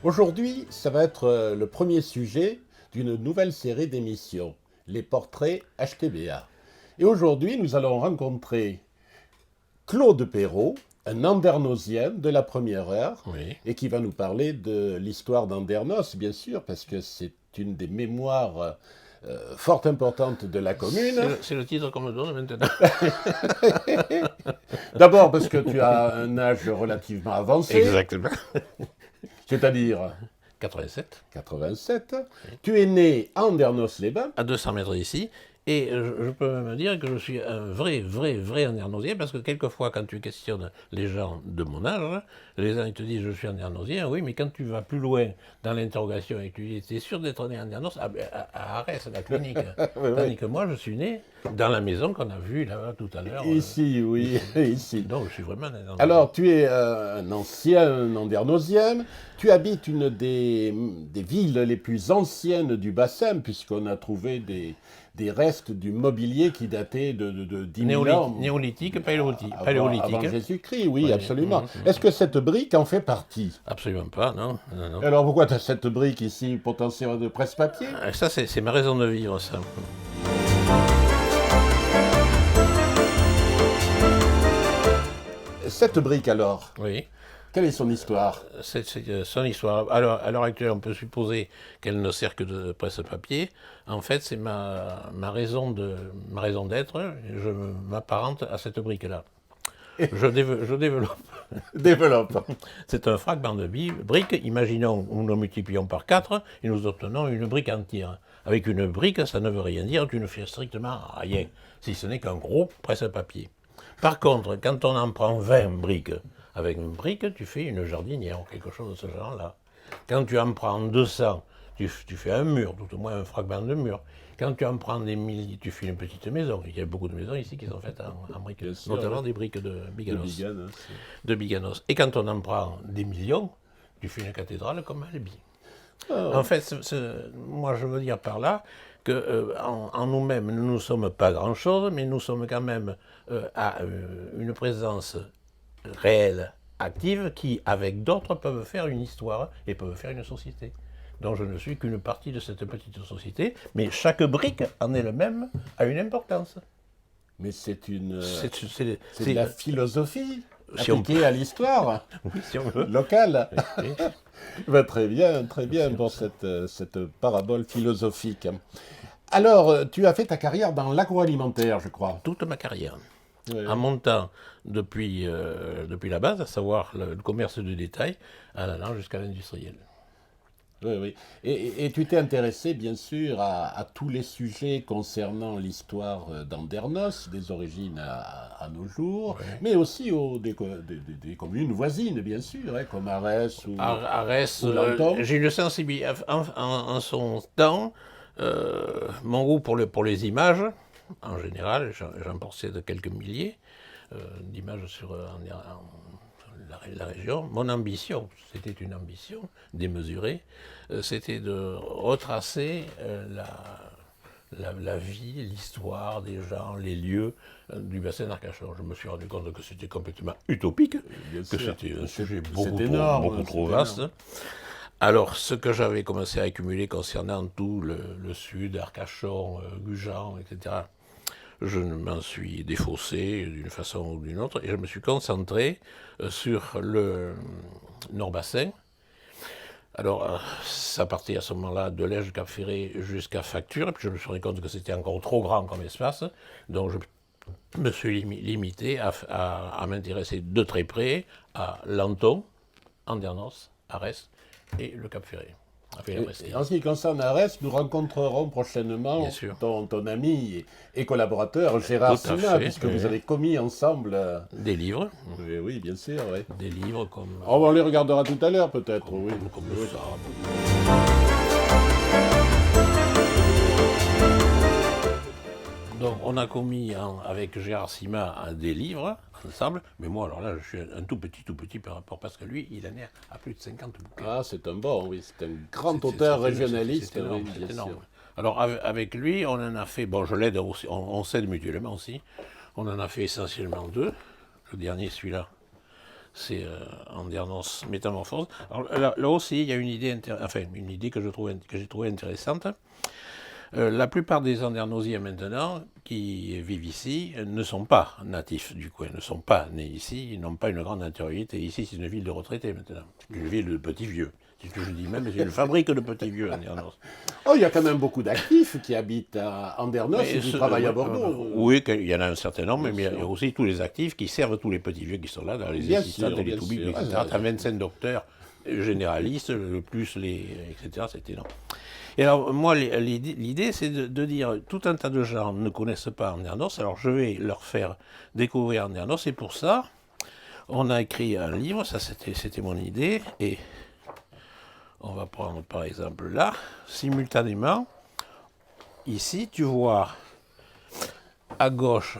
Aujourd'hui, ça va être le premier sujet d'une nouvelle série d'émissions, les portraits HTBA. Et aujourd'hui, nous allons rencontrer Claude Perrault, un andernosien de la première heure, Oui. et qui va nous parler de l'histoire d'Andernos, bien sûr, parce que c'est une des mémoires fort importantes de la commune. C'est le titre qu'on me donne maintenant. D'abord parce que tu as un âge relativement avancé, Exactement. c'est-à-dire 87, 87. Tu es né à Andernos-les-Bains. à 200 mètres d'ici. Et je peux me dire que je suis un vrai andernosien, parce que quelquefois, quand tu questionnes les gens de mon âge, les gens ils te disent je suis andernosien, oui, mais quand tu vas plus loin dans l'interrogation et que tu dis t'es sûr d'être né à Andernos, à Arès, la clinique. Oui, Tandis oui. que moi, je suis né dans la maison qu'on a vue là tout à l'heure. Ici, oui, ici. Donc, je suis vraiment un andernosien. Alors, tu es un ancien andernosien. Tu habites une des villes les plus anciennes du bassin, puisqu'on a trouvé des restes du mobilier qui dataient de 10 000 ans. Néolithique, paléolithique. Avant Jésus-Christ, oui, Oui. absolument. Est-ce que cette brique en fait partie? Absolument pas, non. Non. Alors, pourquoi tu as cette brique ici, potentiellement de presse-papier? Ça, c'est ma raison de vivre, ça. Cette brique, alors, Oui. quelle est son histoire? C'est son histoire. Alors, à l'heure actuelle, on peut supposer qu'elle ne sert que de presse-papier. En fait, c'est ma raison d'être. Je m'apparente à cette brique-là. Je développe. Développe. C'est un fragment de brique. Imaginons, nous le multiplions par 4 et nous obtenons une brique entière. Avec une brique, ça ne veut rien dire, tu ne fais strictement rien, si ce n'est qu'un gros presse-papier. Par contre, quand on en prend 20 briques, avec une brique, tu fais une jardinière ou quelque chose de ce genre-là. Quand tu en prends 200, tu fais un mur, tout au moins un fragment de mur. Quand tu en prends des milliers, tu fais une petite maison. Il y a beaucoup de maisons ici qui sont faites en briques, notamment des briques de Biganos. Et quand on en prend des millions, tu fais une cathédrale comme Albi. Oh. En fait, moi je veux dire par là que en nous-mêmes, nous ne sommes pas grand-chose, mais nous sommes quand même à une présence réelle, active, qui, avec d'autres, peuvent faire une histoire et peuvent faire une société. Donc je ne suis qu'une partie de cette petite société, mais chaque brique en elle-même a une importance. Mais c'est une... C'est C'est de la philosophie Si on appliquée à l'histoire Oui, si on veut. locale. Oui. Ben, très bien pour cette parabole philosophique. Alors, tu as fait ta carrière dans l'agroalimentaire, je crois. Toute ma carrière. Oui. En montant depuis la base, à savoir le commerce de détail, en allant jusqu'à l'industriel. Oui. Et tu t'es intéressé, bien sûr, à tous les sujets concernant l'histoire d'Andernos, des origines à nos jours, Oui. mais aussi des communes voisines, bien sûr, hein, comme Arès ou Arès, Lanton. j'ai une sensibilité en son temps, mon goût pour les images, en général, j'en possède quelques milliers d'images sur la région. Mon ambition, c'était une ambition démesurée, c'était de retracer la vie, l'histoire des gens, les lieux du bassin d'Arcachon. Je me suis rendu compte que c'était complètement utopique, Bien que sûr. c'était un sujet C'est beaucoup énorme, trop c'est vaste. énorme. Alors, ce que j'avais commencé à accumuler concernant tout le sud, Arcachon, Gujan, etc., je m'en suis défaussé d'une façon ou d'une autre et je me suis concentré sur le Nord-Bassin. Alors, ça partait à ce moment-là de l'Ège Cap Ferré jusqu'à Facture, et puis je me suis rendu compte que c'était encore trop grand comme espace, donc je me suis limité à m'intéresser de très près à Lanton, Andernos, Arès et le Cap Ferré. Et en ce qui concerne Arès, nous rencontrerons prochainement Bien sûr. ton ami et collaborateur Gérard Tout à Sina, fait, puisque oui. vous avez commis ensemble. Des livres, Oui, bien sûr. Oui. comme Oh, on les regardera tout à l'heure, peut-être. Oui. le Sahara. Donc, on a commis avec Gérard Sima des livres ensemble, mais moi, alors là, je suis un tout petit par rapport, parce que lui, il en est à plus de 50 bouquins. Ah, c'est un bon, oui. C'est un grand auteur régionaliste. C'est énorme, Oui, c'est bien énorme. sûr. Alors, avec lui, on en a fait, bon, je l'aide aussi, on s'aide mutuellement aussi. On en a fait essentiellement deux. Le dernier, celui-là, c'est Andernos Métamorphose. Alors, là aussi, il y a une idée, une idée que j'ai trouvée intéressante. La plupart des Andernosiens maintenant qui vivent ici ne sont pas natifs du coin, ne sont pas nés ici, ils n'ont pas une grande antériorité. Ici, c'est une ville de retraités maintenant, c'est une ville de petits vieux. C'est ce que je dis même, c'est une fabrique de petits vieux, Andernos. Oh, il y a quand même beaucoup d'actifs qui habitent à Andernos et qui travaillent à Bordeaux. Oui, il y en a un certain nombre, mais il y a aussi tous les actifs qui servent tous les petits vieux qui sont là, dans les Bien assistantes sûr, et les bien toubibs, sûr. etc. Ah, Tu as 25 docteurs généralistes, le plus les. etc. C'est énorme. Et alors, moi, l'idée, c'est de dire tout un tas de gens ne connaissent pas Andernos, alors je vais leur faire découvrir Andernos, et pour ça, on a écrit un livre, ça c'était mon idée, et on va prendre par exemple là, simultanément, ici, tu vois à gauche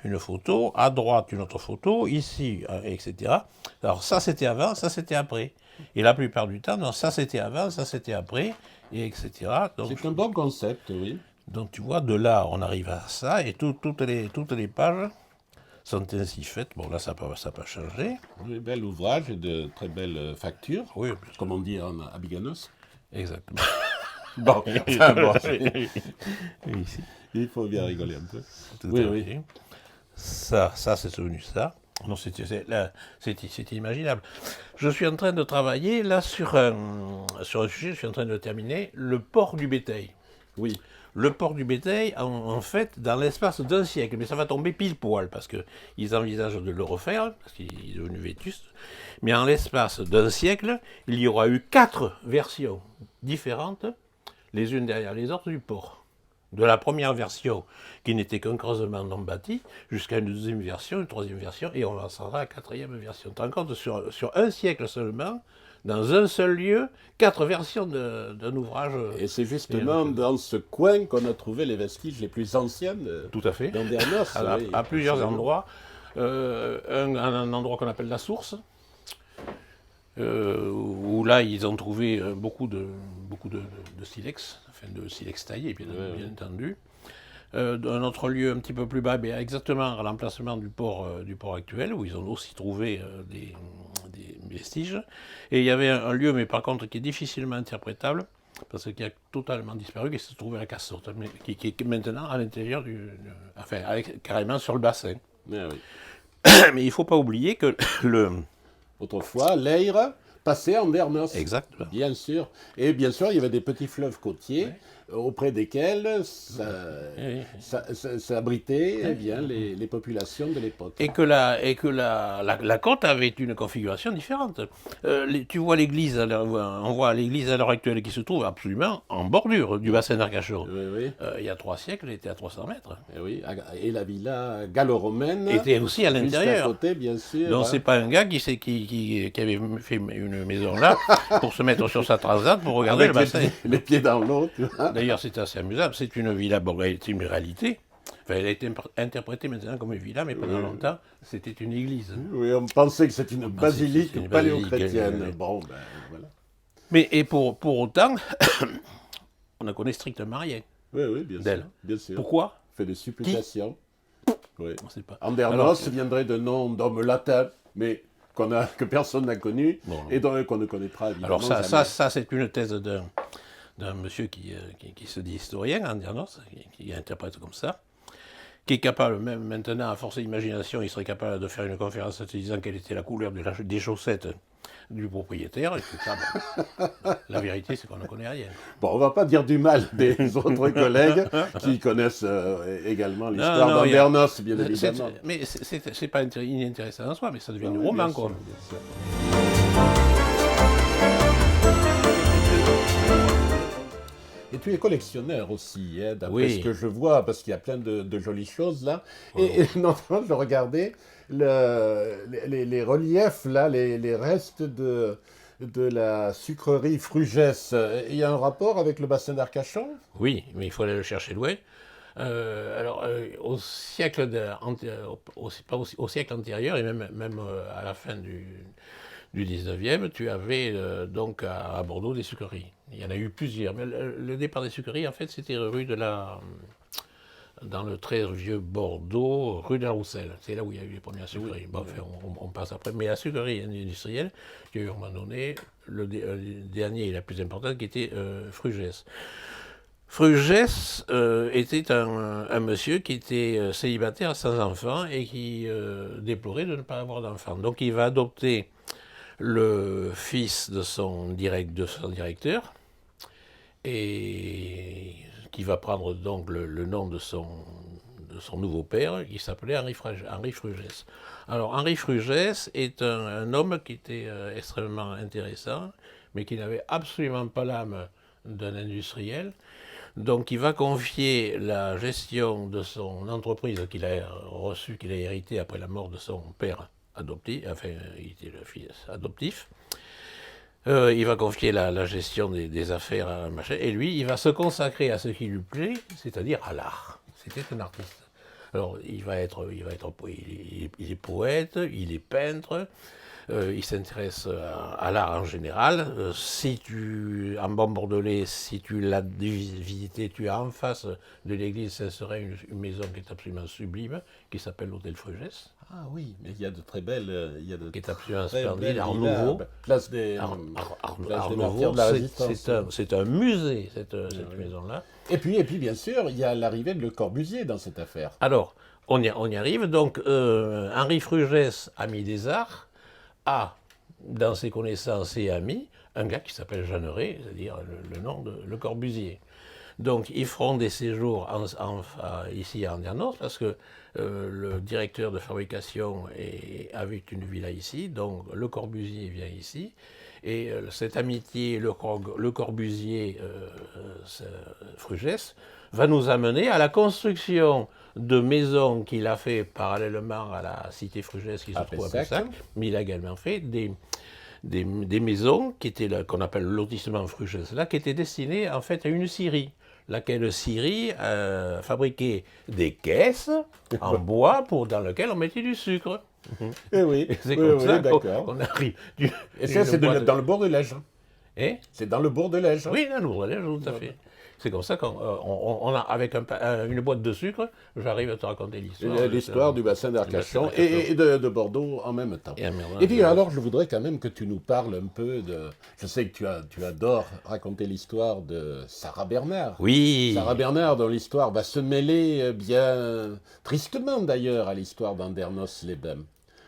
une photo, à droite une autre photo, ici, etc. Alors ça c'était avant, ça c'était après. Et la plupart du temps, non, ça c'était avant, ça c'était après, et etc. C'est un bon concept, oui. Donc tu vois, de là on arrive à ça, et toutes les pages sont ainsi faites. Bon là ça peut changer. Un bel ouvrage et de très belles factures, Oui, comme on dit à Biganos. exactement. Bon, enfin, bon, Ici. il faut bien rigoler un peu. Tout Oui, à oui. fait. Ça c'est devenu ça. Non, c'était imaginable. Je suis en train de travailler là sur un sujet, je suis en train de terminer, le port du bétail. Oui. Le port du bétail, en fait, dans l'espace d'un siècle, mais ça va tomber pile poil, parce qu'ils envisagent de le refaire, parce qu'il est devenu vétuste, mais en l'espace d'un siècle, il y aura eu 4 versions différentes, les unes derrière les autres, du port. De la première version, qui n'était qu'un creusement non bâti, jusqu'à une deuxième version, une troisième version, et on en sera à la quatrième version. Tu te rends compte, sur un siècle seulement, dans un seul lieu, 4 versions d'un ouvrage. Et c'est justement dans ce coin qu'on a trouvé les vestiges les plus anciens Tout à fait. d'Andernos. Oui, À plusieurs absolument. endroits. Un endroit qu'on appelle la source, où là ils ont trouvé beaucoup de silex, enfin de silex taillé, bien entendu. Un autre lieu un petit peu plus bas, exactement à l'emplacement du port actuel, où ils ont aussi trouvé des vestiges. Et il y avait un lieu, mais par contre qui est difficilement interprétable, parce qu'il a totalement disparu, qui se trouvait à la Cassotte, qui est maintenant à l'intérieur carrément sur le bassin. Ah oui. Mais il ne faut pas oublier que Autrefois, l'Eire passait en Andernos. Exactement. Bien sûr. Et bien sûr, il y avait des petits fleuves côtiers auprès desquels ça abritait eh bien, les populations de l'époque. Et que la côte avait une configuration différente. Tu vois l'église, on voit l'église à l'heure actuelle qui se trouve absolument en bordure du bassin d'Arcachon. Oui, oui. Il y a 3 siècles, elle était à 300 mètres. Et, oui. Et la villa gallo-romaine Était aussi à l'intérieur. à côté, bien sûr. Donc c'est pas un gars qui avait fait une maison là pour se mettre sur sa transat pour regarder le bassin. Les pieds dans l'eau, tu vois. D'ailleurs, c'est assez amusant. C'est une villa, bon, c'est une réalité. Enfin, elle a été interprétée maintenant comme une villa, mais pendant longtemps, c'était une église. Oui, on pensait que c'était une basilique une paléochrétienne. basilique, Bon, ben voilà. Mais pour autant, on ne connaît strictement rien Oui, oui, bien sûr. d'elle. Bien sûr. Pourquoi? On fait des supputations. Oui. On ne sait pas. Andernos viendrait de nom d'homme latin, mais que personne n'a connu et qu'on ne connaîtra évidemment Alors jamais. ça c'est une thèse d'un monsieur qui se dit historien, Andernos, qui interprète comme ça, qui est capable, même maintenant, à force d'imagination, il serait capable de faire une conférence en disant quelle était la couleur des chaussettes du propriétaire. Et tout ça, bon, la vérité, c'est qu'on ne connaît rien. Bon, on ne va pas dire du mal des autres collègues qui connaissent également l'histoire d'Andernos, bien évidemment. Mais c'est pas inintéressant en soi, mais ça devient du roman, quoi. Bien sûr. Et tu es collectionneur aussi, hein, d'après ce que je vois, parce qu'il y a plein de jolies choses là. Et notamment, je regardais les reliefs, là, les restes de la sucrerie Frugès. Il y a un rapport avec le bassin d'Arcachon? Oui, mais il faut aller le chercher loin. Au siècle antérieur, et même à la fin du 19e, tu avais donc à Bordeaux des sucreries. Il y en a eu plusieurs. Mais le départ des sucreries, en fait, c'était rue de la dans le très vieux Bordeaux, rue de la Rousselle. C'est là où il y a eu les premières sucreries. Bon, enfin, on passe après. Mais la sucrerie industrielle, il y a eu à un moment donné, le dernier et la plus importante, qui était Frugès. Frugès était un monsieur qui était célibataire sans enfant et qui déplorait de ne pas avoir d'enfant. Donc il va adopter le fils de son directeur, et qui va prendre donc le nom de son nouveau père, qui s'appelait Henri Frugès. Alors Henri Frugès est un homme qui était extrêmement intéressant, mais qui n'avait absolument pas l'âme d'un industriel. Donc il va confier la gestion de son entreprise qu'il a reçue, qu'il a héritée après la mort de son père adoptif, enfin il était le fils adoptif. Il va confier la gestion des affaires à machin, et lui, il va se consacrer à ce qui lui plaît, c'est-à-dire à l'art. C'était un artiste. Alors, il est poète, il est peintre, il s'intéresse à l'art en général. En bon bordelais, si tu l'as visité, tu as en face de l'église, ce serait une maison qui est absolument sublime, qui s'appelle l'Hôtel Frugès. Ah oui, mais il y a de très belles... qui est absolument splendide, Art Nouveau. Place des Art martyrs de la Résistance. C'est un musée, cette maison-là. Et puis, bien sûr, il y a l'arrivée de Le Corbusier dans cette affaire. Alors, on y arrive. Donc, Henri Frugès, ami des arts, a, dans ses connaissances et amis, un gars qui s'appelle Jeanneret, c'est-à-dire le nom de Le Corbusier. Donc, ils feront des séjours ici à Andernos, parce que le directeur de fabrication avait une villa ici, donc Le Corbusier vient ici. Et cette amitié, Le Corbusier-Frugès, va nous amener à la construction de maisons qu'il a fait parallèlement à la cité Frugès qui se trouve à Pessac, mais il a également fait des maisons qui étaient qu'on appelle le lotissement Frugès, là, qui étaient destinées en fait à une scierie. Laquelle scierie fabriquait des caisses en bois dans lesquelles on mettait du sucre. Et oui, c'est comme ça qu'on arrive. Et ça, c'est dans le Bordelais. Eh c'est dans le Bordelais. Oui, dans le Bordelais, tout à fait. C'est comme ça qu'on a, avec une boîte de sucre, j'arrive à te raconter l'histoire. L'histoire du bassin d'Arcachon et de Bordeaux en même temps. Et puis alors, je voudrais quand même que tu nous parles un peu de... Je sais que tu adores raconter l'histoire de Sarah Bernard. Oui. Sarah Bernard, dont l'histoire va se mêler bien tristement d'ailleurs à l'histoire d'Andernos-les-Bains.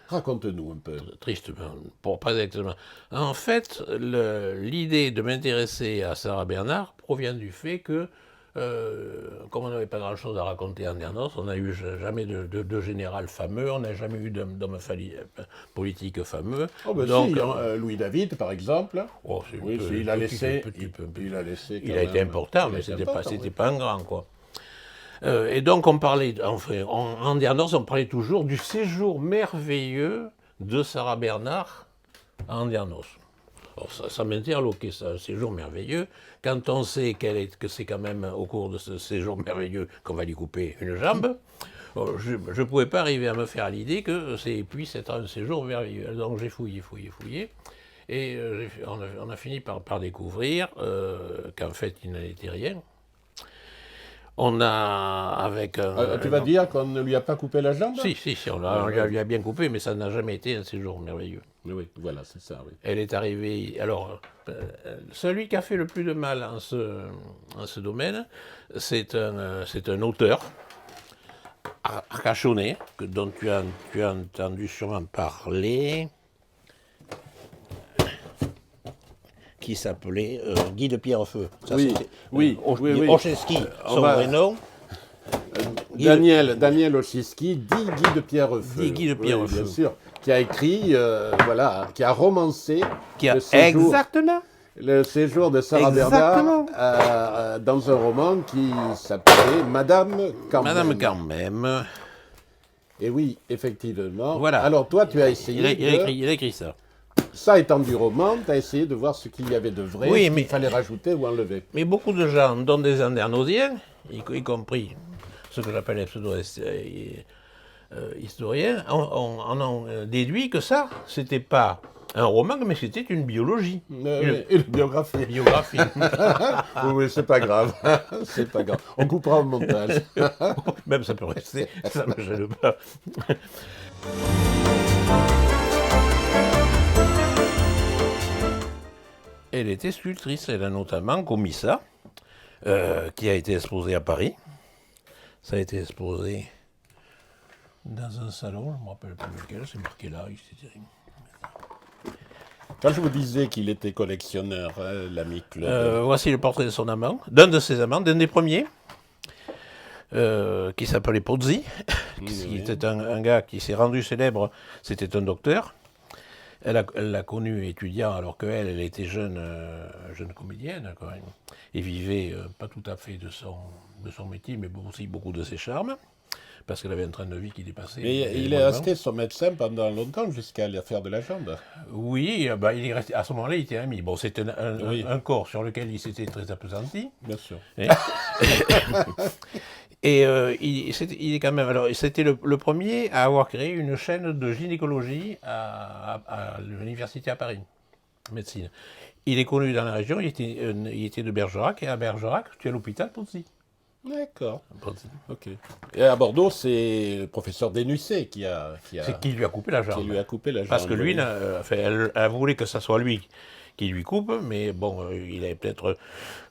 Raconte-nous un peu. Tristement, pas exactement. En fait, l'idée de m'intéresser à Sarah Bernard provient du fait que, comme on n'avait pas grand-chose à raconter à Andernos, on n'a eu jamais de général fameux, on n'a jamais eu d'homme politique fameux. Oh ben donc, si, Louis David, par exemple. Oh, oui, il a laissé. Il a été important, mais c'était pas un grand, quoi. Et donc on parlait, en Andernos, on parlait toujours du séjour merveilleux de Sarah Bernard à Andernos. Alors ça m'interloquait, ça, un séjour merveilleux, quand on sait que c'est quand même au cours de ce séjour merveilleux qu'on va lui couper une jambe. Je ne pouvais pas arriver à me faire l'idée que puisse être un séjour merveilleux. Donc j'ai fouillé, et on a fini par découvrir qu'en fait il n'en était rien. On a avec tu vas dire qu'on ne lui a pas coupé la jambe? Si, on lui a bien coupé, mais ça n'a jamais été un séjour merveilleux. Oui, voilà, c'est ça, oui. Elle est arrivée... Alors, celui qui a fait le plus de mal en ce domaine, c'est un auteur arcachonnais, dont tu as entendu sûrement parler, qui s'appelait Guy de Pierrefeu. Ça, oui. Olszewski, son vrai nom. Daniel Olszewski, dit Guy de Pierrefeu. Guy de Pierrefeu. Oui, bien sûr. Qui a écrit, qui a romancé Exactement. Le séjour de Sarah Bernard dans un roman qui s'appelait Madame quand même. Et oui, effectivement. Voilà. Alors toi, tu as essayé. Il a écrit ça. Ça étant du roman, tu as essayé de voir ce qu'il y avait de vrai, ce qu'il fallait rajouter ou enlever. Mais beaucoup de gens, dont des Andernosiens, y compris ce que j'appelle les pseudo-historiens, en ont déduit que ça, c'était pas Un roman, mais c'était une biologie. Une biographie. Biographie. Oui, oui, c'est pas grave. C'est pas grave. On coupera au montage. Même ça peut rester, ça ne me gêne pas. Elle était sculptrice, elle a notamment commis ça, qui a été exposé à Paris. Ça a été exposé dans un salon, je ne me rappelle plus lequel, c'est marqué là, etc. Quand je vous disais qu'il était collectionneur, hein, l'ami Claude. Voici le portrait de son amant, d'un de ses amants, d'un des premiers, qui s'appelait Pozzi, qui était un gars qui s'est rendu célèbre, c'était un docteur. Elle l'a connu étudiant alors qu'elle était jeune comédienne quand même, et vivait pas tout à fait de son métier, mais aussi beaucoup de ses charmes, parce qu'elle avait un train de vie qui dépassait. Mais il est resté son médecin pendant longtemps jusqu'à l'affaire de la jambe. Oui, bah, il est resté, à ce moment-là, il était ami. Bon, c'était un corps sur lequel il s'était très appesanti. Bien sûr. Et il est quand même. Alors, c'était le premier à avoir créé une chaîne de gynécologie à l'université à Paris, médecine. Il est connu dans la région, il était de Bergerac, et à Bergerac, tu as l'hôpital Pozzi. D'accord. Ok. Et à Bordeaux, c'est le professeur Dénussé qui lui a coupé la jambe. Qui lui a coupé la jambe. Parce que lui, elle voulait que ça soit lui qui lui coupe, mais bon, il avait peut-être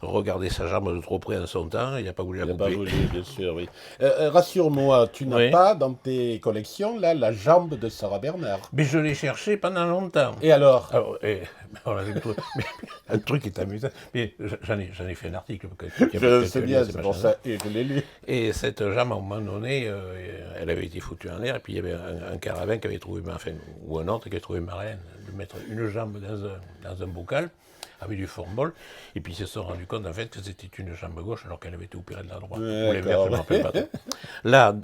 regardé sa jambe de trop près en son temps, il n'a pas voulu la couper. Il n'a pas voulu, bien sûr, oui. Rassure-moi, tu n'as pas dans tes collections, là, la jambe de Sarah Bernard. Mais je l'ai cherché pendant longtemps. Et alors, un truc qui est amusant. Mais j'en ai fait un article. Je sais bien, c'est pour ça, et je l'ai lu. Et cette jambe, à un moment donné, elle avait été foutue en l'air, et puis il y avait un caravane qui avait trouvé, ou un autre qui avait trouvé marraine, de mettre une jambe dans un bocal, avec du formol, et puis ils se sont rendus compte en fait que c'était une jambe gauche alors qu'elle avait été opérée de la droite. Ou l'inverse, je ne me rappelle pas trop. Là,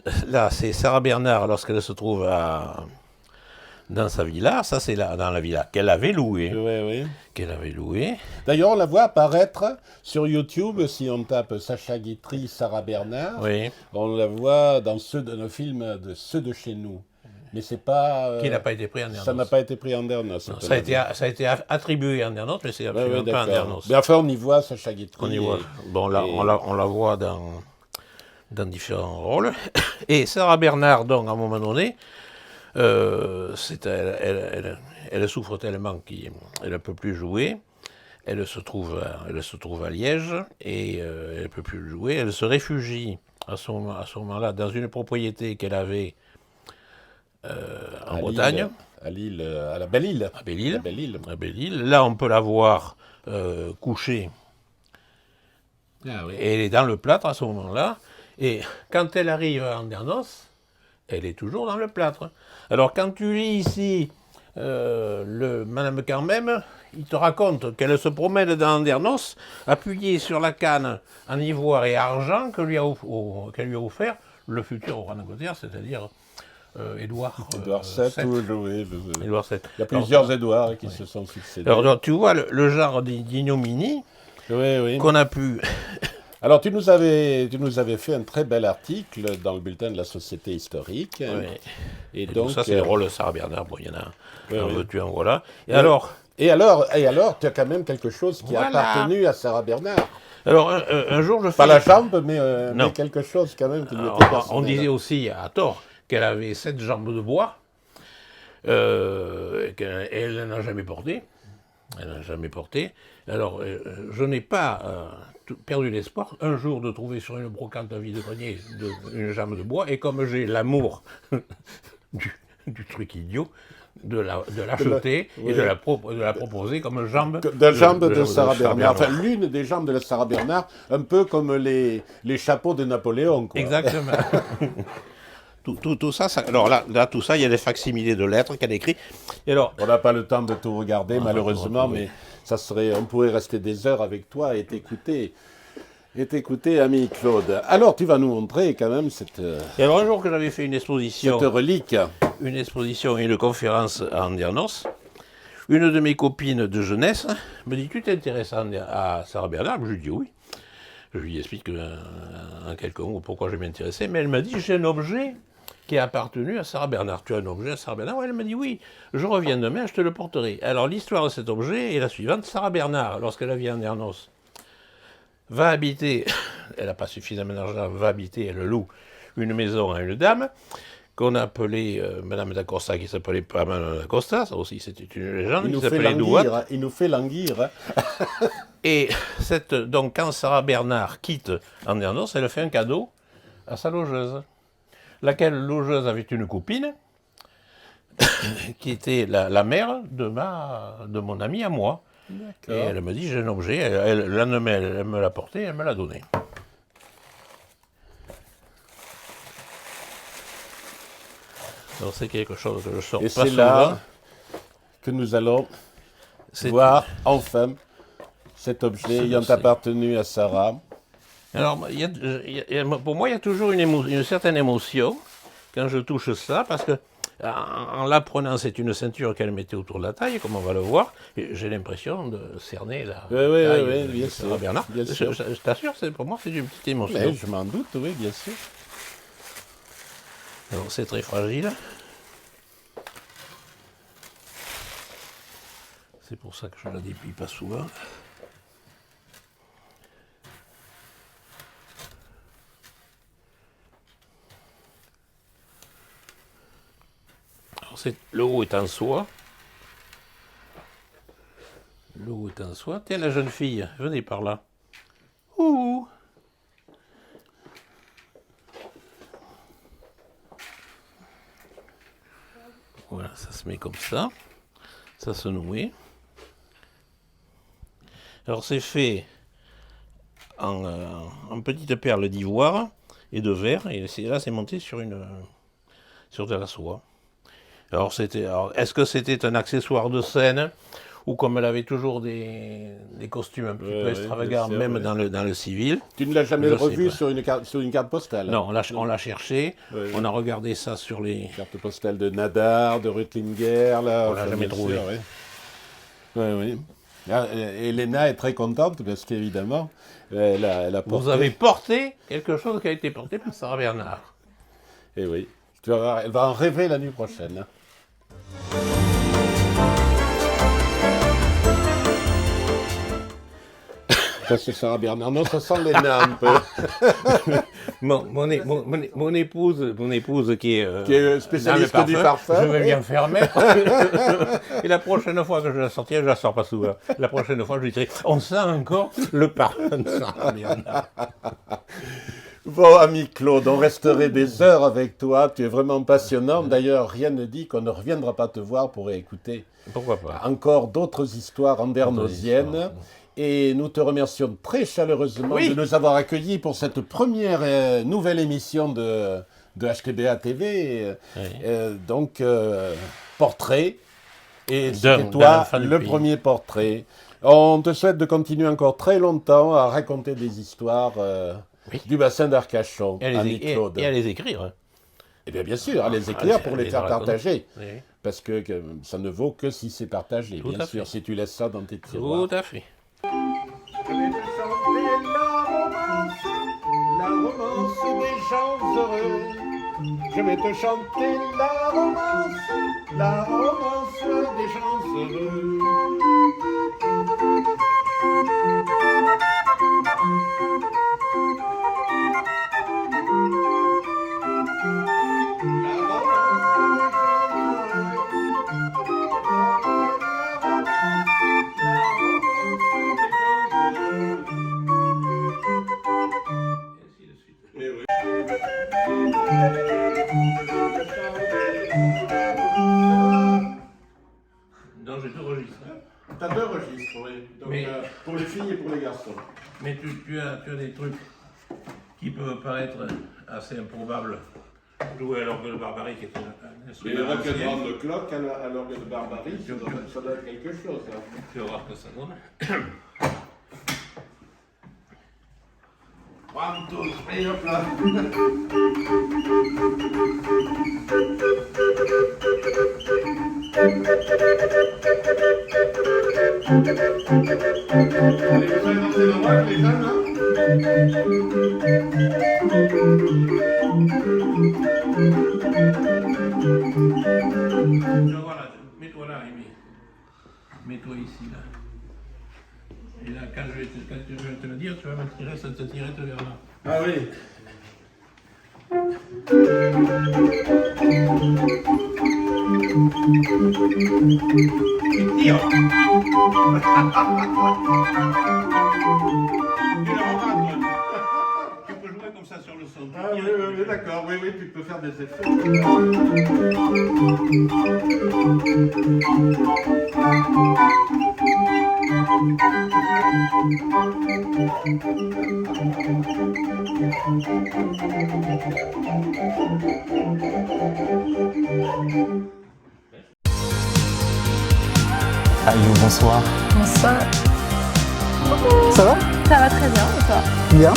c'est Sarah Bernard lorsqu'elle se trouve dans sa villa, ça c'est dans la villa qu'elle avait louée. Oui. Qu'elle avait louée. D'ailleurs, on la voit apparaître sur YouTube, si on tape Sacha Guitry, Sarah Bernard, on la voit dans ceux de nos films, ceux de chez nous. Mais c'est pas... qui n'a pas été pris en Andernos. Ça n'a pas été pris en Andernos. Ça a été attribué en Andernos, mais c'est absolument pas en Andernos. Mais enfin, on y voit Sacha Guitry. On y voit. Bon, là, on la voit dans différents rôles. Et Sarah Bernard, donc, à un moment donné, elle souffre tellement qu'elle ne peut plus jouer. Elle se trouve à Liège et elle ne peut plus jouer. Elle se réfugie à ce moment-là dans une propriété qu'elle avait en Bretagne. À Lille, à la Belle-Île. À Belle-Île. Là, on peut la voir couchée. Et elle est dans le plâtre à ce moment-là. Et quand elle arrive à Andernos, elle est toujours dans le plâtre. Alors, quand tu lis ici Madame Carmem, il te raconte qu'elle se promène dans Andernos, appuyée sur la canne en ivoire et argent qu'elle lui a offert le futur roi d'Angleterre, c'est-à-dire Édouard VII. Édouard VII. Il y a plusieurs Édouards qui se sont succédés. Alors, tu vois le genre d'ignominie qu'on a pu... Alors, tu nous avais fait un très bel article dans le bulletin de la Société historique. Et donc, ça, c'est le rôle de Sarah Bernard. Bon, il y en a un veux-tu, en voilà. Et alors, tu as quand même quelque chose qui a appartenu à Sarah Bernard. Alors, un jour, je fais... Pas la jambe, mais quelque chose quand même qui lui était personnel. On disait aussi, à tort, qu'elle avait 7 jambes de bois, qu'elle n'a jamais porté. Alors, je n'ai pas perdu l'espoir un jour de trouver sur une brocante à vide-grenier une jambe de bois, et comme j'ai l'amour du truc idiot, de l'acheter et de la proposer comme jambe de Sarah Bernard. Enfin, l'une des jambes de la Sarah Bernard, un peu comme les chapeaux de Napoléon, quoi. Exactement. Tout ça, alors là, tout ça, il y a des facsimilés de lettres qu'elle écrit. Et alors, on n'a pas le temps de tout regarder, malheureusement, mais on pourrait rester des heures avec toi et t'écouter. Ami Claude. Alors, tu vas nous montrer quand même cette... Et alors, un jour que j'avais fait une exposition... Cette relique. Une exposition et une conférence à Andernos, une de mes copines de jeunesse me dit « Tu t'intéresses à Sarah Bernard ?» Je lui dis « Oui ». Je lui explique en quelques mots pourquoi je m'intéressais, mais elle m'a dit « J'ai un objet qui a appartenu à Sarah Bernard. Tu as un objet à Sarah Bernard? Ouais, elle m'a dit oui, je reviens demain, je te le porterai. Alors l'histoire de cet objet est la suivante. Sarah Bernard, lorsqu'elle vient en Ernos, va habiter, elle n'a pas suffisamment d'argent, va habiter, elle loue une maison à une dame, qu'on a appelée Madame d'Acosta, qui s'appelait pas Madame d'Acosta, ça aussi c'était une légende, Il qui nous fait s'appelait languir, Douat. il nous fait languir. Et donc quand Sarah Bernard quitte Andernos, elle fait un cadeau à sa logeuse, laquelle logeuse avait une copine, qui était la mère de mon ami à moi. Et elle me dit, j'ai un objet, le lendemain elle me l'a porté, elle me l'a donné. Alors c'est quelque chose que je sors Et pas c'est souvent. là que nous allons voir enfin cet objet ayant appartenu à Sarah. Alors, pour moi, il y a toujours une certaine émotion quand je touche ça, parce que en l'apprenant, c'est une ceinture qu'elle mettait autour de la taille, comme on va le voir, et j'ai l'impression de cerner la taille bien de Sarah sûr, Bernard. bien sûr. Je t'assure, pour moi, c'est une petite émotion. Mais je m'en doute, oui, bien sûr. Alors, c'est très fragile. C'est pour ça que je la déplie pas souvent. Alors, le haut est en soie. Le haut est en soie. Tiens, la jeune fille, venez par là. Ouh! Voilà, ça se met comme ça. Ça se noue. Alors c'est fait en petites perles d'ivoire et de verre, et là c'est monté sur de la soie. Alors est-ce que c'était un accessoire de scène, ou comme elle avait toujours des costumes un petit peu extravagants, sûr, même dans le civil. Tu ne l'as jamais revu sur une carte postale? Non, on l'a cherché, on a regardé ça sur les cartes postales de Nadar, de Rutlinger, là. On l'a jamais trouvé. Oui. Elena est très contente parce qu'évidemment, elle a porté... Vous avez porté quelque chose qui a été porté par Sarah Bernard. Eh oui, tu vas voir, elle va en rêver la nuit prochaine. Ça, c'est Sarah Bernard. Non, ça sent Elena un peu. Mon épouse qui est spécialiste du parfum. Je vais bien faire mettre. Et la prochaine fois que je la sortirai, je la sors pas souvent. La prochaine fois, je lui dirai, on sent encore le parfum de Sarah Bernard. Bon, ami Claude, on resterait des heures avec toi. Tu es vraiment passionnant. D'ailleurs, rien ne dit qu'on ne reviendra pas te voir pour écouter Pourquoi pas encore d'autres histoires andernosiennes. Et nous te remercions très chaleureusement de nous avoir accueillis pour cette première nouvelle émission de HTBA TV. Donc, portrait. Et c'est toi le premier portrait. On te souhaite de continuer encore très longtemps à raconter des histoires du bassin d'Arcachon, ami Claude. Et à les écrire. Eh bien sûr, à les écrire pour les faire partager. Oui. Parce que ça ne vaut que si c'est partagé, bien sûr, si tu laisses ça dans tes tiroirs. Tout à fait. Je vais te chanter la romance des gens heureux. Je vais te chanter la romance des gens heureux. Donc j'ai deux registres. Tu as deux registres, oui. Donc, pour les filles et pour les garçons. Mais tu as des trucs qui peuvent paraître assez improbables. Jouer à l'orgue de Barbarie, qui est un instrument. Les rock'n'roll de clock à l'orgue de Barbarie, ça doit être quelque chose. Hein. Tu vas voir que ça donne. 1, 2, 3, hop là. Allez, vous allez danser le rock, les jeunes, hein? Voilà, mets-toi là, Rémi. Mets-toi ici, là. Et là, quand je vais te le dire, tu vas me tirer, ça te tirer vers là. Ah oui. Tire. Tu le rencontres. Tu peux jouer comme ça sur le son. Ah oui, d'accord, oui, tu peux faire des effets. Ayou, bonsoir. Bonsoir. Ça va? Ça va très bien, et toi? Bien.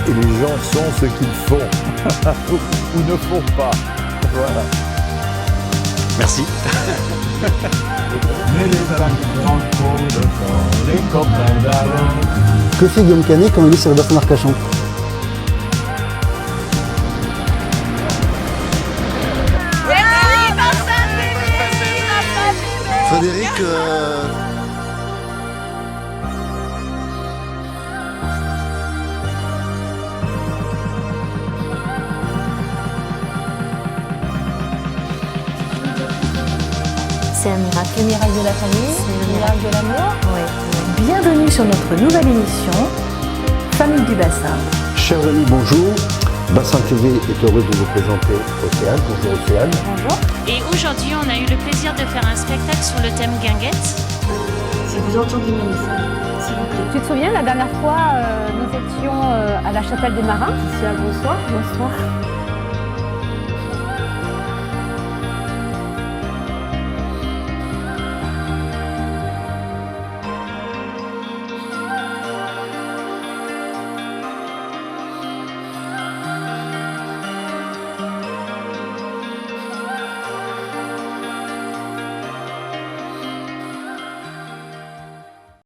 Et les gens sont ce qu'ils font ou ne font pas. Voilà. Merci. Que fait Guillaume Canet quand il est sur le bassin d'Arcachon? Frédéric, C'est un miracle. Le miracle de la famille, le miracle de l'amour. Oui. Bienvenue sur notre nouvelle émission, Famille du Bassin. chers amis, bonjour. Bassin TV est heureux de vous présenter Océane. Bonjour Océane. Bonjour. Et aujourd'hui, on a eu le plaisir de faire un spectacle sur le thème guinguette. Si vous entendez mon message, s'il vous plaît. Tu te souviens, la dernière fois, nous étions à la Chapelle des Marins, ici à Bonsoir. Bonsoir.